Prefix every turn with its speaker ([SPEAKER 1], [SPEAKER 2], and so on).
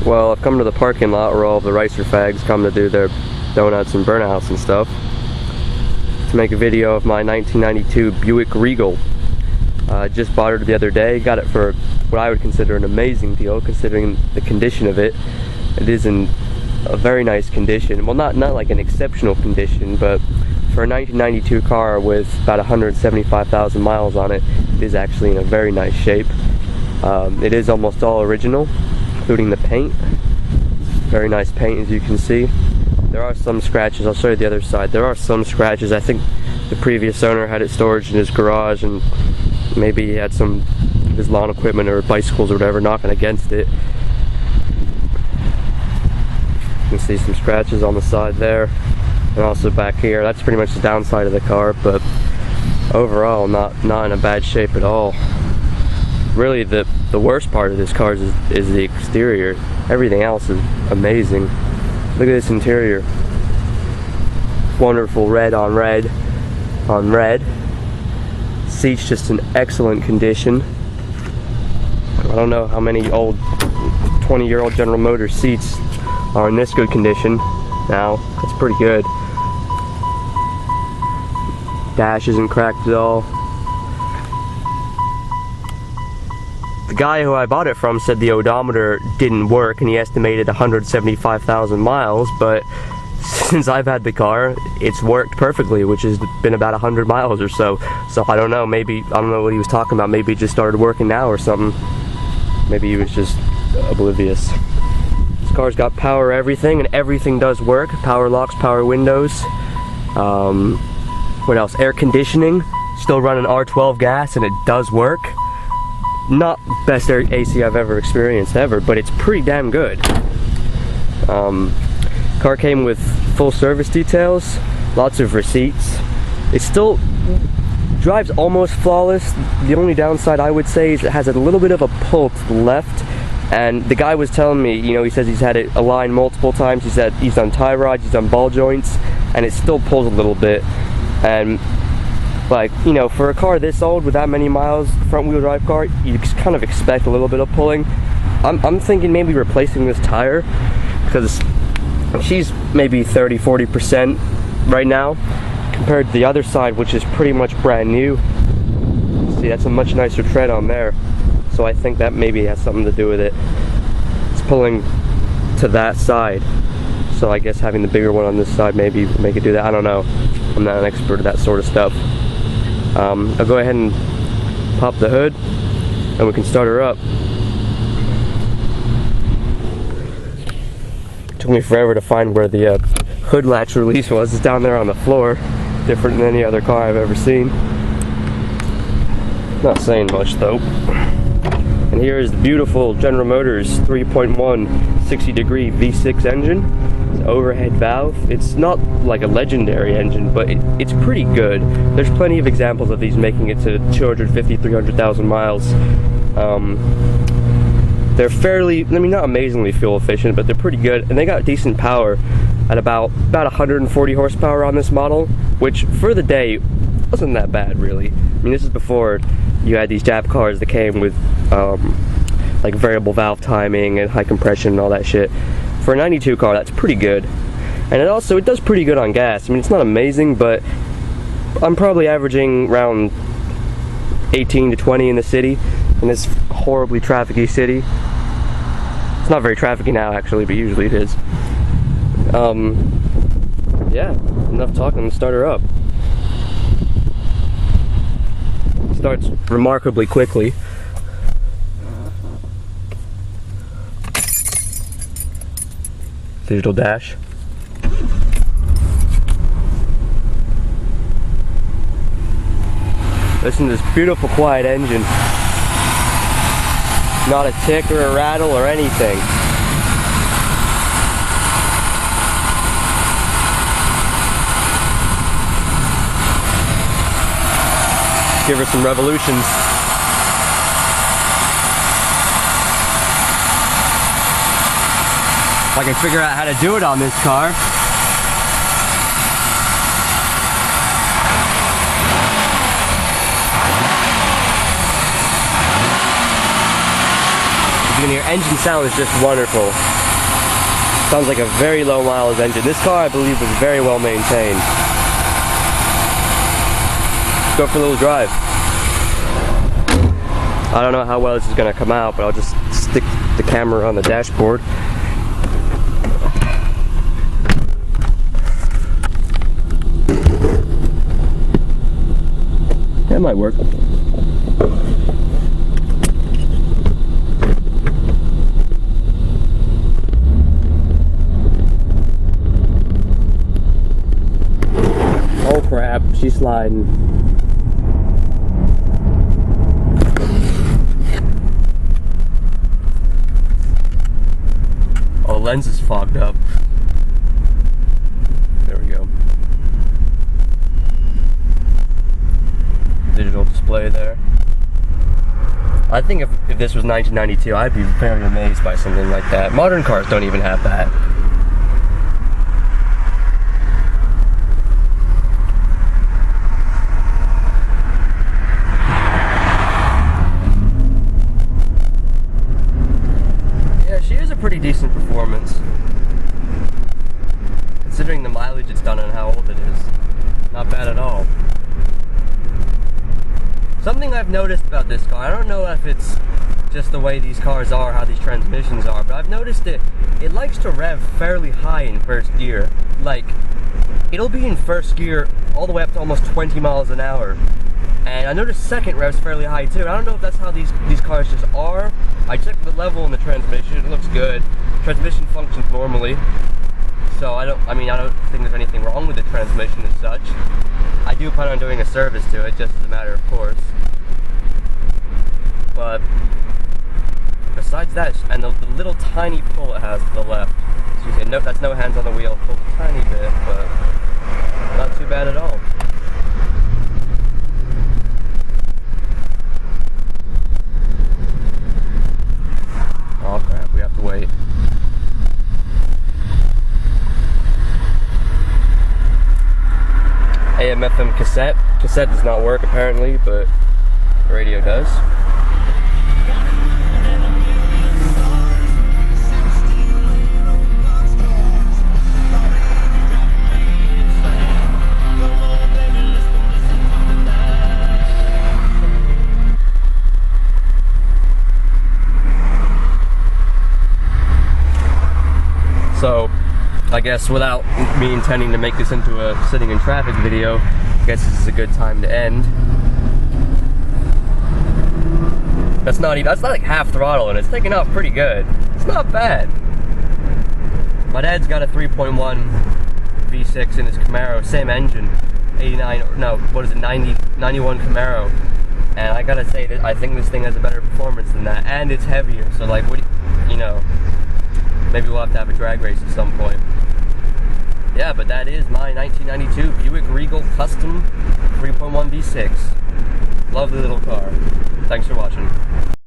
[SPEAKER 1] Well, I've come to the parking lot where all of the ricer fags come to do their donuts and burnouts and stuff to make a video of my 1992 Buick Regal. I just bought it the other day, got it for what I would consider an amazing deal considering the condition of it. It is in a very nice condition. Well, not like an exceptional condition, but for a 1992 car with about 175,000 miles on it, it is actually in a very nice shape. It is almost all original, including the paint. Very nice paint, as you can see. There are some scratches. I'll show you the other side. There are some scratches. I think the previous owner had it stored in his garage, and maybe he had some of his lawn equipment or bicycles or whatever knocking against it. You can see some scratches on the side there, and also back here. That's pretty much the downside of the car, but overall not in a bad shape at all. Really, the worst part of this car is the exterior. Everything else is amazing. Look at this interior. Wonderful red on red on red. Seats just in excellent condition. I don't know how many old 20-year-old General Motors seats are in this good condition now. That's pretty good. Dash isn't cracked at all. The guy who I bought it from said the odometer didn't work and he estimated 175,000 miles, but since I've had the car, it's worked perfectly, which has been about 100 miles or so. So I don't know, I don't know what he was talking about. Maybe it just started working now or something. Maybe he was just oblivious. This car's got power everything, and everything does work. Power locks, power windows. What else? Air conditioning. Still running R12 gas, and it does work. Not best AC I've ever experienced ever, but it's pretty damn good. Car came with full service details, lots of receipts. It still drives almost flawless. The only downside I would say is it has a little bit of a pull to the left, and the guy was telling me, you know, he says he's had it aligned multiple times. He said he's done tie rods, he's done ball joints, and it still pulls a little bit. And like, you know, for a car this old with that many miles, front wheel drive car, you kind of expect a little bit of pulling. I'm thinking maybe replacing this tire, because she's maybe 30-40% right now compared to the other side, which is pretty much brand new. See, that's a much nicer tread on there, so I think that maybe has something to do with it. It's pulling to that side, so I guess having the bigger one on this side maybe make it do that. I don't know, I'm not an expert at that sort of stuff. I'll go ahead and pop the hood and we can start her up. Took me forever to find where the hood latch release was. It's down there on the floor, different than any other car I've ever seen. Not saying much though. And here is the beautiful General Motors 3.1 60-degree V6 engine. It's an overhead valve. It's not like a legendary engine, but it's pretty good. There's plenty of examples of these making it to 250, 300,000 miles. They're fairly, I mean, not amazingly fuel efficient, but they're pretty good, and they got decent power at about 140 horsepower on this model, which for the day wasn't that bad, really. I mean, this is before you had these Jap cars that came with like variable valve timing and high compression and all that shit. For a 92 car, that's pretty good. And it does pretty good on gas. I mean, it's not amazing, but I'm probably averaging around 18 to 20 in the city, in this horribly trafficy city. It's not very trafficy now, actually, but usually it is. Yeah, enough talking, let's start her up. Starts remarkably quickly. Digital dash. Listen to this beautiful quiet engine. Not a tick or a rattle or anything. Give her some revolutions. If I can figure out how to do it on this car. You can hear. Engine sound is just wonderful. Sounds like a very low mileage engine. This car, I believe, was very well maintained. Let's go for a little drive. I don't know how well this is going to come out, but I'll just stick the camera on the dashboard. That might work. Oh crap, she's sliding. Oh, the lens is fogged up. There we go. Digital display there. I think if this was 1992, I'd be very amazed by something like that. Modern cars don't even have that. Yeah, she is a pretty decent performance, considering the mileage it's done and how old it is. Not bad at all. Something I've noticed about this car, I don't know if it's just the way these cars are, how these transmissions are, but I've noticed it likes to rev fairly high in first gear. Like, it'll be in first gear all the way up to almost 20 miles an hour. And I noticed second revs fairly high too. I don't know if that's how these cars just are. I checked the level in the transmission, it looks good. Transmission functions normally. So I don't think there's anything wrong with the transmission as such. I do plan on doing a service to it, just as a matter of course. But besides that, and the little tiny pull it has to the left. Excuse me, no, that's no hands on the wheel. Pulls a tiny bit, but not too bad at all. Oh crap, we have to wait. AM/FM cassette. Cassette does not work apparently, but the radio does. So, I guess without me intending to make this into a sitting in traffic video, I guess this is a good time to end. That's not like half throttle, and it's taking off pretty good. It's not bad. My dad's got a 3.1 V6 in his Camaro, same engine, 91 Camaro, and I gotta say that I think this thing has a better performance than that, and it's heavier. So like, maybe we'll have to have a drag race at some point. Yeah, but that is my 1992 Buick Regal Custom 3.1 V6. Lovely little car. Thanks for watching.